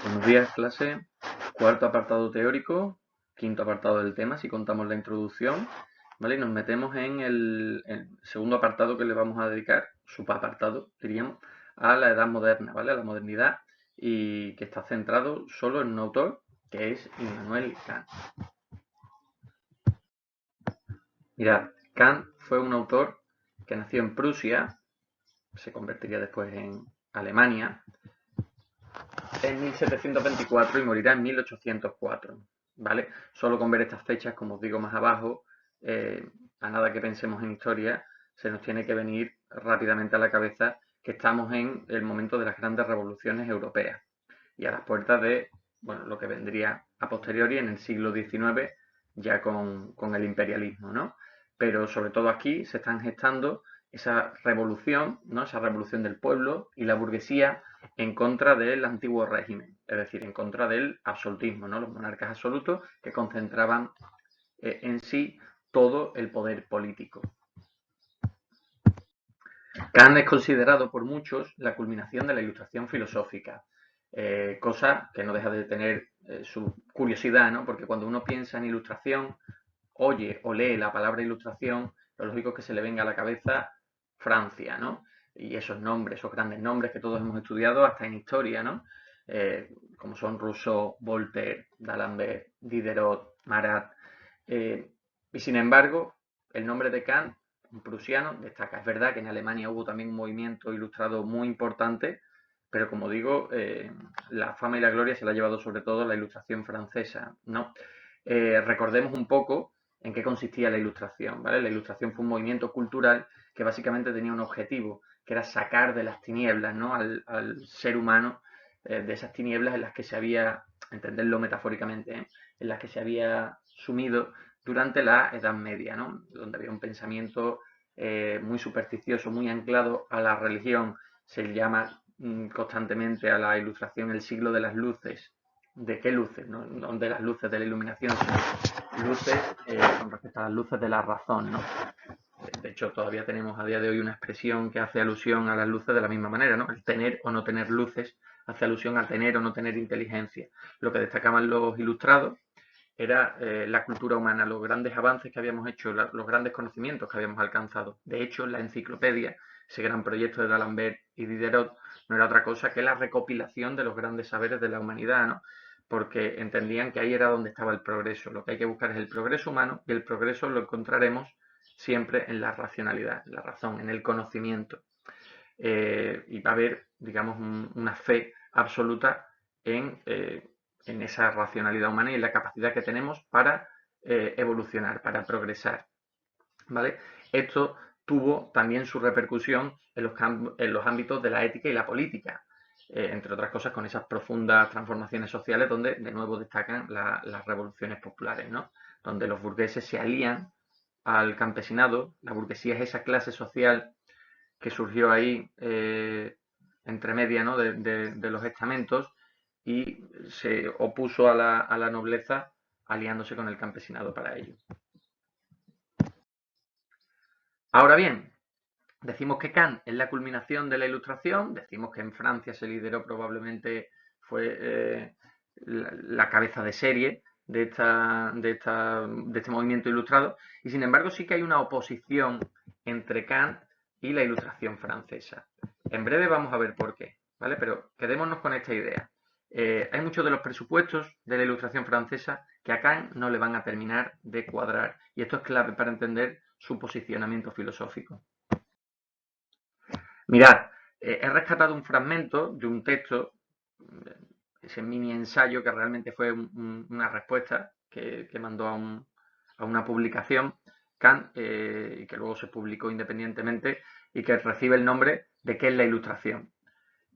Buenos días, clase. Cuarto apartado teórico, quinto apartado del tema, si contamos la introducción, ¿vale? Y nos metemos en el segundo apartado que le vamos a dedicar, subapartado, diríamos, a la edad moderna, ¿vale? A la modernidad, y que está centrado solo en un autor, que es Immanuel Kant. Mirad, Kant fue un autor que nació en Prusia, se convertiría después en Alemania, en 1724 y morirá en 1804, ¿vale? Solo con ver estas fechas, como os digo más abajo, a nada que pensemos en historia, se nos tiene que venir rápidamente a la cabeza que estamos en el momento de las grandes revoluciones europeas y a las puertas de, bueno, lo que vendría a posteriori en el siglo XIX, ya con el imperialismo, ¿no? Pero sobre todo aquí se están gestando esa revolución, ¿no? Esa revolución del pueblo y la burguesía en contra del antiguo régimen, es decir, en contra del absolutismo, ¿no? Los monarcas absolutos que concentraban en sí todo el poder político. Kant es considerado por muchos la culminación de la Ilustración filosófica, cosa que no deja de tener su curiosidad, ¿no? Porque cuando uno piensa en ilustración, oye o lee la palabra ilustración, lo lógico es que se le venga a la cabeza Francia, ¿no? Y esos nombres, esos grandes nombres que todos hemos estudiado hasta en historia, ¿no? Como son Rousseau, Voltaire, D'Alembert, Diderot, Marat. Y sin embargo, el nombre de Kant, un prusiano, destaca. Es verdad que en Alemania hubo también un movimiento ilustrado muy importante, pero como digo, la fama y la gloria se la ha llevado sobre todo la ilustración francesa, ¿no? Recordemos un poco en qué consistía la ilustración, ¿vale? La ilustración fue un movimiento cultural que básicamente tenía un objetivo, que era sacar de las tinieblas, ¿no? al ser humano, de esas tinieblas en las que se había, entenderlo metafóricamente, en las que se había sumido durante la Edad Media, ¿no? Donde había un pensamiento muy supersticioso, muy anclado a la religión. Se llama constantemente a la ilustración el siglo de las luces. ¿De qué luces? No de las luces de la iluminación, sino luces con respecto a las luces de la razón, ¿no? De hecho, todavía tenemos a día de hoy una expresión que hace alusión a las luces de la misma manera, ¿no? El tener o no tener luces hace alusión a tener o no tener inteligencia. Lo que destacaban los ilustrados era la cultura humana, los grandes avances que habíamos hecho, los grandes conocimientos que habíamos alcanzado. De hecho, la enciclopedia, ese gran proyecto de D'Alembert y Diderot, no era otra cosa que la recopilación de los grandes saberes de la humanidad, ¿no? Porque entendían que ahí era donde estaba el progreso. Lo que hay que buscar es el progreso humano y el progreso lo encontraremos siempre en la racionalidad, en la razón, en el conocimiento. Y va a haber, digamos, una fe absoluta en esa racionalidad humana y en la capacidad que tenemos para evolucionar, para progresar, ¿vale? Esto tuvo también su repercusión en los ámbitos de la ética y la política, entre otras cosas con esas profundas transformaciones sociales donde de nuevo destacan las revoluciones populares, ¿no? Donde los burgueses se alían al campesinado. La burguesía es esa clase social que surgió ahí entre media, ¿no? de los estamentos y se opuso a la nobleza aliándose con el campesinado para ello. Ahora bien, decimos que Kant es la culminación de la Ilustración, decimos que en Francia se lideró probablemente, fue la cabeza de serie de este movimiento ilustrado, y sin embargo sí que hay una oposición entre Kant y la Ilustración francesa. En breve vamos a ver por qué, ¿vale? Pero quedémonos con esta idea. Hay muchos de los presupuestos de la Ilustración francesa que a Kant no le van a terminar de cuadrar, y esto es clave para entender su posicionamiento filosófico. Mirad, he rescatado un fragmento de un texto, ese mini ensayo que realmente fue una respuesta que mandó a una publicación, Kant, y que luego se publicó independientemente y que recibe el nombre de ¿Qué es la ilustración?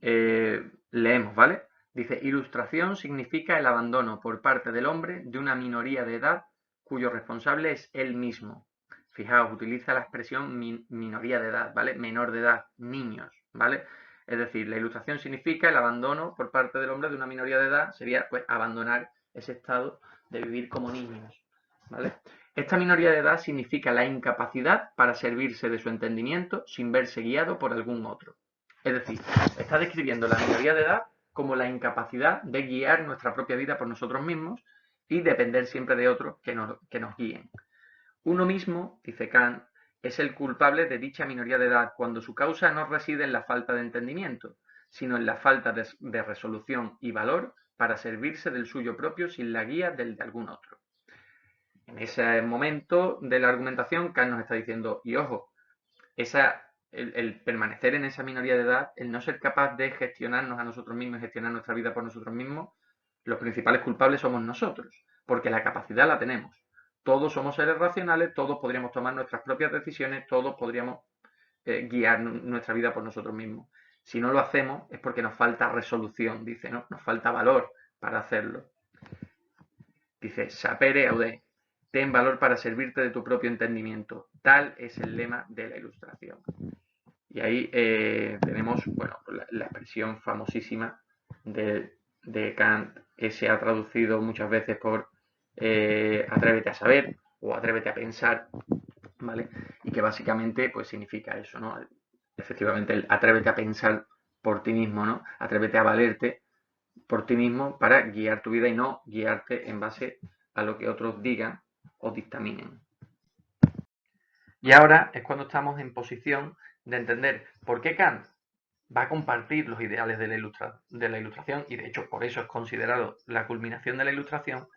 Leemos, ¿vale? Dice, ilustración significa el abandono por parte del hombre de una minoría de edad cuyo responsable es él mismo. Fijaos, utiliza la expresión minoría de edad, ¿vale? Menor de edad, niños, ¿vale? Es decir, la ilustración significa el abandono por parte del hombre de una minoría de edad, sería pues abandonar ese estado de vivir como niños, ¿vale? Esta minoría de edad significa la incapacidad para servirse de su entendimiento sin verse guiado por algún otro. Es decir, está describiendo la minoría de edad como la incapacidad de guiar nuestra propia vida por nosotros mismos y depender siempre de otros que nos guíen. Uno mismo, dice Kant, es el culpable de dicha minoría de edad cuando su causa no reside en la falta de entendimiento, sino en la falta de resolución y valor para servirse del suyo propio sin la guía del de algún otro. En ese momento de la argumentación, Kant nos está diciendo, y ojo, el permanecer en esa minoría de edad, el no ser capaz de gestionarnos a nosotros mismos, gestionar nuestra vida por nosotros mismos, los principales culpables somos nosotros, porque la capacidad la tenemos. Todos somos seres racionales, todos podríamos tomar nuestras propias decisiones, todos podríamos guiar nuestra vida por nosotros mismos. Si no lo hacemos es porque nos falta resolución, dice, ¿no? Nos falta valor para hacerlo. Dice, sapere aude, ten valor para servirte de tu propio entendimiento. Tal es el lema de la Ilustración. Y ahí tenemos, bueno, la expresión famosísima de Kant, que se ha traducido muchas veces por atrévete a saber o atrévete a pensar, ¿vale? Y que básicamente pues significa eso, ¿no? Efectivamente, el atrévete a pensar por ti mismo, ¿no? Atrévete a valerte por ti mismo para guiar tu vida y no guiarte en base a lo que otros digan o dictaminen. Y ahora es cuando estamos en posición de entender por qué Kant va a compartir los ideales de la Ilustración, y de hecho por eso es considerado la culminación de la Ilustración,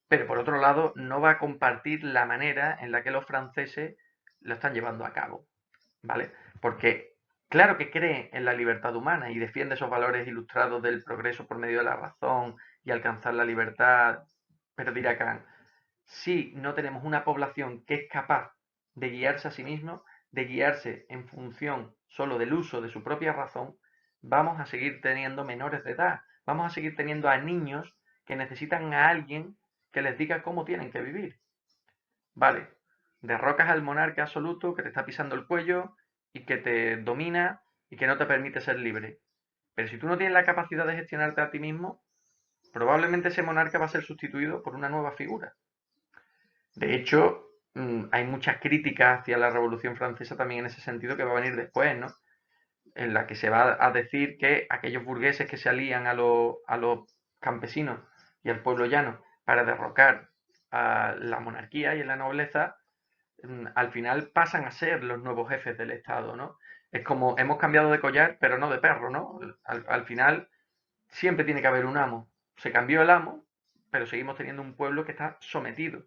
pero por otro lado no va a compartir la manera en la que los franceses lo están llevando a cabo, ¿vale? Porque claro que cree en la libertad humana y defiende esos valores ilustrados del progreso por medio de la razón y alcanzar la libertad, pero dirá Kant, si no tenemos una población que es capaz de guiarse a sí mismo, de guiarse en función solo del uso de su propia razón, vamos a seguir teniendo menores de edad, vamos a seguir teniendo a niños que necesitan a alguien que les diga cómo tienen que vivir. Vale, derrocas al monarca absoluto que te está pisando el cuello y que te domina y que no te permite ser libre. Pero si tú no tienes la capacidad de gestionarte a ti mismo, probablemente ese monarca va a ser sustituido por una nueva figura. De hecho, hay muchas críticas hacia la Revolución Francesa también en ese sentido que va a venir después, ¿no? En la que se va a decir que aquellos burgueses que se alían a los campesinos y al pueblo llano para derrocar a la monarquía y a la nobleza, al final pasan a ser los nuevos jefes del Estado, ¿no? Es como hemos cambiado de collar, pero no de perro, ¿no? Al final siempre tiene que haber un amo. Se cambió el amo, pero seguimos teniendo un pueblo que está sometido.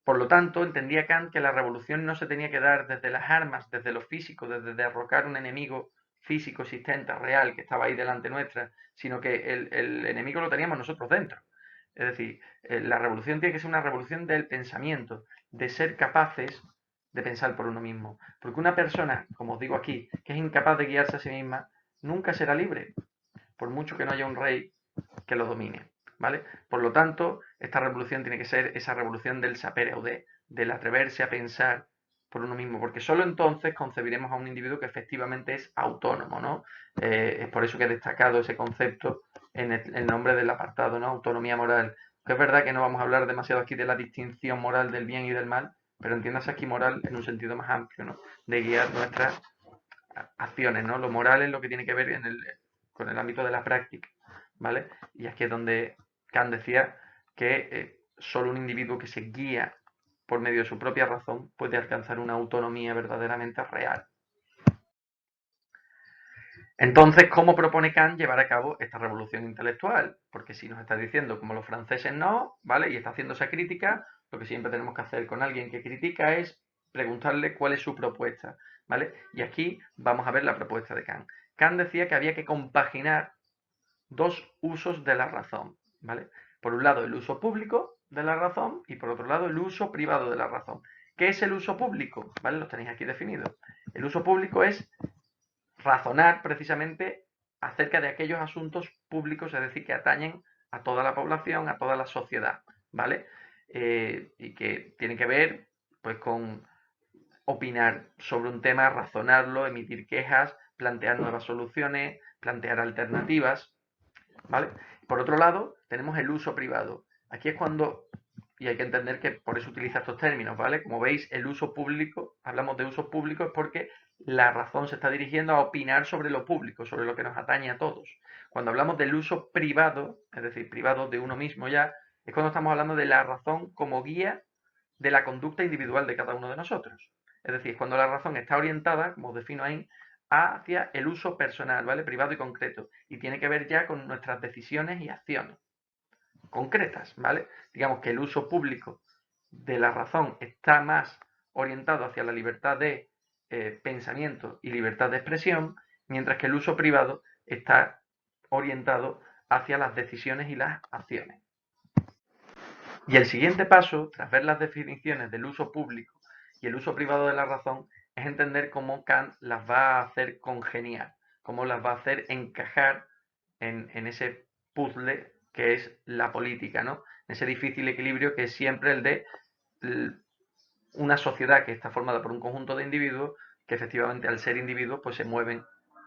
Por lo tanto, entendía Kant que la revolución no se tenía que dar desde las armas, desde lo físico, desde derrocar un enemigo físico existente, real, que estaba ahí delante nuestra, sino que el enemigo lo teníamos nosotros dentro. Es decir, la revolución tiene que ser una revolución del pensamiento, de ser capaces de pensar por uno mismo. Porque una persona, como os digo aquí, que es incapaz de guiarse a sí misma, nunca será libre, por mucho que no haya un rey que lo domine. ¿Vale? Por lo tanto, esta revolución tiene que ser esa revolución del sapere aude, del atreverse a pensar por uno mismo, porque solo entonces concebiremos a un individuo que efectivamente es autónomo, ¿no? Es por eso que he destacado ese concepto en el nombre del apartado, ¿no? Autonomía moral. Que es verdad que no vamos a hablar demasiado aquí de la distinción moral del bien y del mal, pero entiéndase aquí moral en un sentido más amplio, ¿no? De guiar nuestras acciones, ¿no? Lo moral es lo que tiene que ver con el ámbito de la práctica, ¿vale? Y aquí es donde Kant decía que solo un individuo que se guía por medio de su propia razón puede alcanzar una autonomía verdaderamente real. Entonces, ¿cómo propone Kant llevar a cabo esta revolución intelectual? Porque si nos está diciendo como los franceses no, ¿vale? Y está haciendo esa crítica, lo que siempre tenemos que hacer con alguien que critica es preguntarle cuál es su propuesta, ¿vale? Y aquí vamos a ver la propuesta de Kant. Kant decía que había que compaginar dos usos de la razón, ¿vale? Por un lado, el uso público de la razón y por otro lado, el uso privado de la razón. ¿Qué es el uso público? ¿Vale? Lo tenéis aquí definido. El uso público es razonar precisamente acerca de aquellos asuntos públicos, es decir, que atañen a toda la población, a toda la sociedad, ¿vale? Y que tienen que ver pues con opinar sobre un tema, razonarlo, emitir quejas, plantear nuevas soluciones, plantear alternativas, ¿vale? Por otro lado, tenemos el uso privado. Aquí es cuando y hay que entender que por eso utiliza estos términos, ¿vale? Como veis, el uso público, hablamos de uso público es porque la razón se está dirigiendo a opinar sobre lo público, sobre lo que nos atañe a todos. Cuando hablamos del uso privado, es decir, privado de uno mismo ya, es cuando estamos hablando de la razón como guía de la conducta individual de cada uno de nosotros. Es decir, cuando la razón está orientada, como os defino ahí, hacia el uso personal, ¿vale? Privado y concreto. Y tiene que ver ya con nuestras decisiones y acciones concretas, ¿vale? Digamos que el uso público de la razón está más orientado hacia la libertad de pensamiento y libertad de expresión, mientras que el uso privado está orientado hacia las decisiones y las acciones. Y el siguiente paso, tras ver las definiciones del uso público y el uso privado de la razón, es entender cómo Kant las va a hacer congeniar, cómo las va a hacer encajar en ese puzzle que es la política, ¿no? Ese difícil equilibrio que es siempre el de una sociedad que está formada por un conjunto de individuos que efectivamente al ser individuos pues se mueven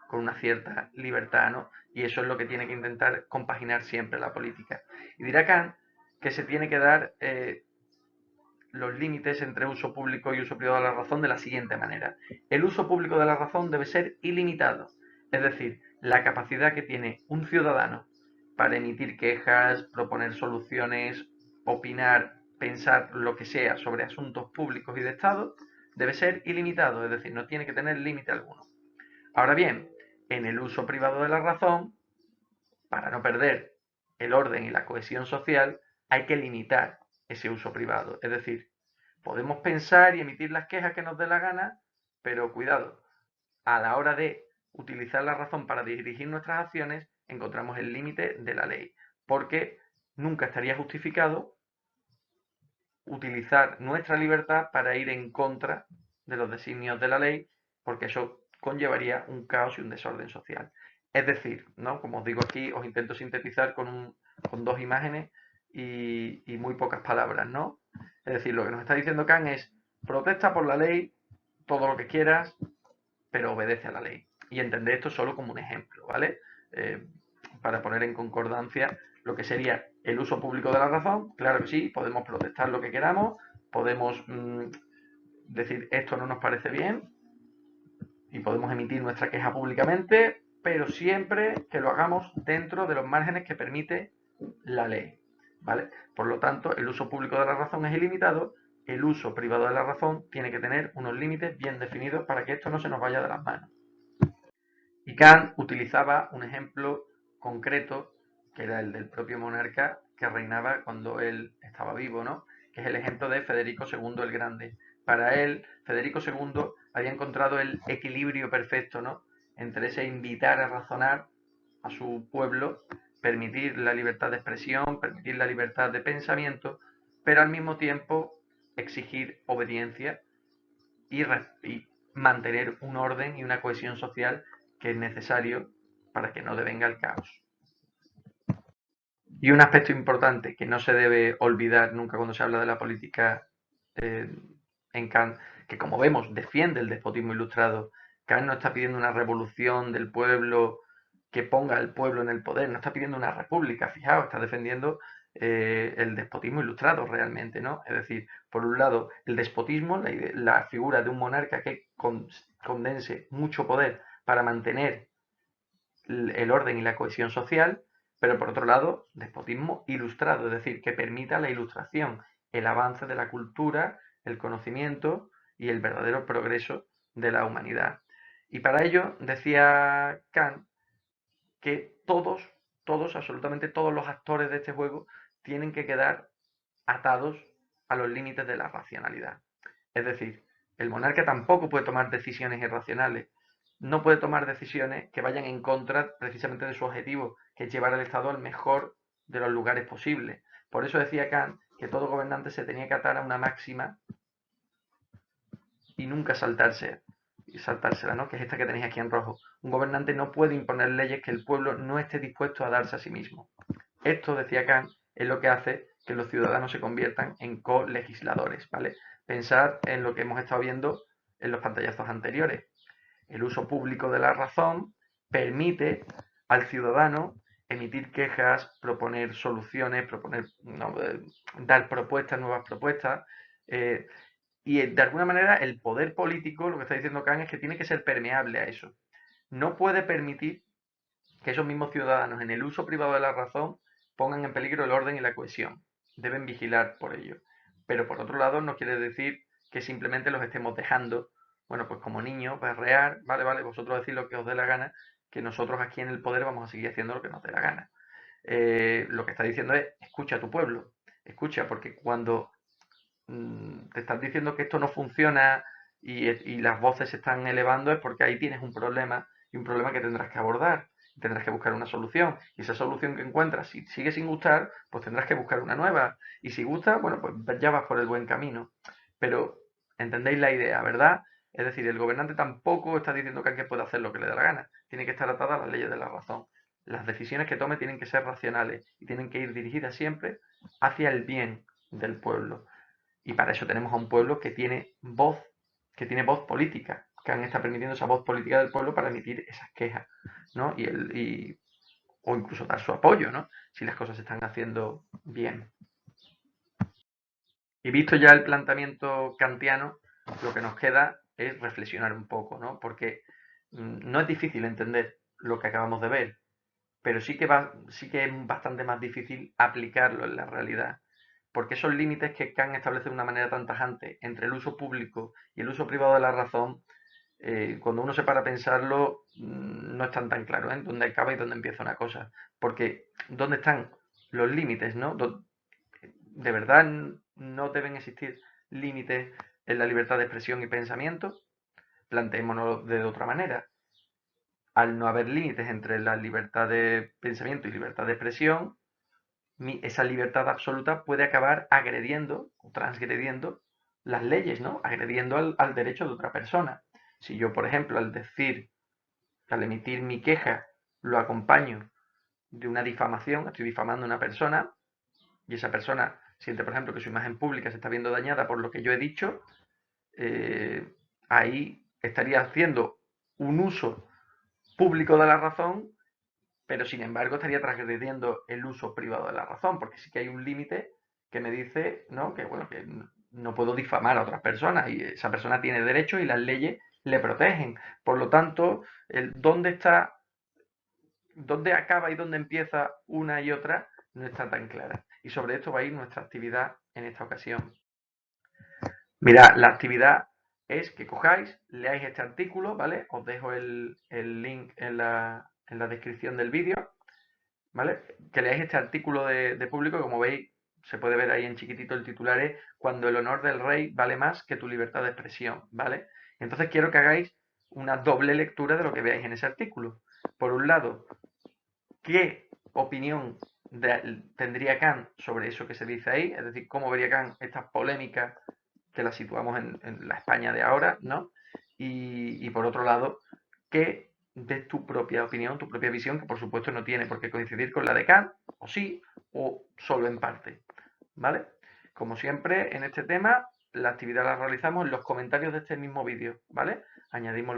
con una cierta libertad, ¿no? Y eso es lo que tiene que intentar compaginar siempre la política. Y dirá Kant que se tiene que dar los límites entre uso público y uso privado de la razón de la siguiente manera. El uso público de la razón debe ser ilimitado, es decir, la capacidad que tiene un ciudadano para emitir quejas, proponer soluciones, opinar, pensar lo que sea sobre asuntos públicos y de Estado, debe ser ilimitado, es decir, no tiene que tener límite alguno. Ahora bien, en el uso privado de la razón, para no perder el orden y la cohesión social, hay que limitar ese uso privado. Es decir, podemos pensar y emitir las quejas que nos dé la gana, pero cuidado, a la hora de utilizar la razón para dirigir nuestras acciones, encontramos el límite de la ley, porque nunca estaría justificado utilizar nuestra libertad para ir en contra de los designios de la ley, porque eso conllevaría un caos y un desorden social. Es decir, ¿no? Como os digo aquí, os intento sintetizar con dos imágenes y muy pocas palabras, ¿no? Es decir, lo que nos está diciendo Kant es protesta por la ley todo lo que quieras, pero obedece a la ley. Y entender esto solo como un ejemplo, ¿vale? Eh, para poner en concordancia lo que sería el uso público de la razón. Claro que sí, podemos protestar lo que queramos, podemos decir esto no nos parece bien y podemos emitir nuestra queja públicamente, pero siempre que lo hagamos dentro de los márgenes que permite la ley, ¿vale? Por lo tanto, el uso público de la razón es ilimitado, el uso privado de la razón tiene que tener unos límites bien definidos para que esto no se nos vaya de las manos. Y Kant utilizaba un ejemplo concreto, que era el del propio monarca que reinaba cuando él estaba vivo, ¿no? Que es el ejemplo de Federico II el Grande. Para él, Federico II había encontrado el equilibrio perfecto, ¿no? Entre ese invitar a razonar a su pueblo, permitir la libertad de expresión, permitir la libertad de pensamiento, pero al mismo tiempo exigir obediencia y mantener un orden y una cohesión social que es necesario para que no devenga el caos. Y un aspecto importante que no se debe olvidar nunca cuando se habla de la política eh, en Kant, que como vemos defiende el despotismo ilustrado. Kant no está pidiendo una revolución del pueblo que ponga al pueblo en el poder, no está pidiendo una república, fijaos, está defendiendo el despotismo ilustrado realmente, ¿no? Es decir, por un lado, el despotismo, la figura de un monarca que condense mucho poder para mantener el orden y la cohesión social, pero por otro lado, despotismo ilustrado, es decir, que permita la ilustración, el avance de la cultura, el conocimiento y el verdadero progreso de la humanidad. Y para ello decía Kant que todos, absolutamente todos los actores de este juego tienen que quedar atados a los límites de la racionalidad. Es decir, el monarca tampoco puede tomar decisiones irracionales, no puede tomar decisiones que vayan en contra precisamente de su objetivo, que es llevar al Estado al mejor de los lugares posibles. Por eso decía Kant que todo gobernante se tenía que atar a una máxima y nunca saltársela, ¿no? Que es esta que tenéis aquí en rojo. Un gobernante no puede imponer leyes que el pueblo no esté dispuesto a darse a sí mismo. Esto, decía Kant, es lo que hace que los ciudadanos se conviertan en colegisladores, ¿vale? Pensad en lo que hemos estado viendo en los pantallazos anteriores. El uso público de la razón permite al ciudadano emitir quejas, proponer soluciones, dar propuestas, nuevas propuestas. Y de alguna manera el poder político, lo que está diciendo Kant, es que tiene que ser permeable a eso. No puede permitir que esos mismos ciudadanos en el uso privado de la razón pongan en peligro el orden y la cohesión. Deben vigilar por ello. Pero por otro lado no quiere decir que simplemente los estemos dejando, bueno, pues como niños, berrear, vale, vosotros decís lo que os dé la gana, que nosotros aquí en el poder vamos a seguir haciendo lo que nos dé la gana. Lo que está diciendo es, escucha a tu pueblo, escucha, porque cuando te estás diciendo que esto no funciona y las voces se están elevando es porque ahí tienes un problema y un problema que tendrás que abordar. Tendrás que buscar una solución y esa solución que encuentras, si sigue sin gustar, pues tendrás que buscar una nueva. Y si gusta, bueno, pues ya vas por el buen camino. Pero entendéis la idea, ¿verdad? Es decir, el gobernante tampoco está diciendo que puede hacer lo que le dé la gana. Tiene que estar atada a las leyes de la razón. Las decisiones que tome tienen que ser racionales y tienen que ir dirigidas siempre hacia el bien del pueblo. Y para eso tenemos a un pueblo que tiene voz política, que han estado permitiendo esa voz política del pueblo para emitir esas quejas, ¿no? O incluso dar su apoyo, ¿no? Si las cosas se están haciendo bien. Y visto ya el planteamiento kantiano, lo que nos queda es reflexionar un poco, ¿no? Porque no es difícil entender lo que acabamos de ver, pero sí que es bastante más difícil aplicarlo en la realidad. Porque esos límites que Kant establece de una manera tan tajante entre el uso público y el uso privado de la razón, cuando uno se para a pensarlo, no están tan claros, ¿eh? Dónde acaba y dónde empieza una cosa. Porque, ¿dónde están los límites, no? ¿De verdad no deben existir límites en la libertad de expresión y pensamiento? Planteémonos de otra manera. Al no haber límites entre la libertad de pensamiento y libertad de expresión, esa libertad absoluta puede acabar agrediendo o transgrediendo las leyes, ¿no? Agrediendo al derecho de otra persona. Si yo, por ejemplo, al emitir mi queja, lo acompaño de una difamación, estoy difamando a una persona, y esa persona siente, por ejemplo, que su imagen pública se está viendo dañada por lo que yo he dicho, ahí estaría haciendo un uso público de la razón, pero sin embargo estaría transgrediendo el uso privado de la razón, porque sí que hay un límite que me dice, ¿no? Que bueno, que no puedo difamar a otras personas y esa persona tiene derechos y las leyes le protegen. Por lo tanto, dónde acaba y dónde empieza una y otra no está tan clara. Y sobre esto va a ir nuestra actividad en esta ocasión. Mira, la actividad es que cojáis, leáis este artículo, ¿vale? Os dejo el link en la descripción del vídeo, ¿vale? Que leáis este artículo de Público, como veis, se puede ver ahí en chiquitito el titular es "Cuando el honor del rey vale más que tu libertad de expresión", ¿vale? Entonces quiero que hagáis una doble lectura de lo que veáis en ese artículo. Por un lado, ¿qué opinión tendría Kant sobre eso que se dice ahí? Es decir, ¿cómo vería Kant estas polémicas que las situamos en la España de ahora, ¿no? Y por otro lado, que des tu propia opinión, tu propia visión, que por supuesto no tiene por qué coincidir con la de Kant, o sí, o solo en parte, ¿vale? Como siempre, en este tema, la actividad la realizamos en los comentarios de este mismo vídeo, ¿vale? Añadimos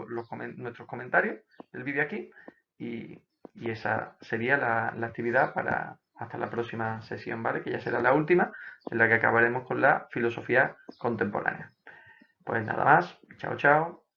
nuestros comentarios del vídeo aquí y, y esa sería la actividad para hasta la próxima sesión, ¿vale? Que ya será la última, en la que acabaremos con la filosofía contemporánea. Pues nada más, chao, chao.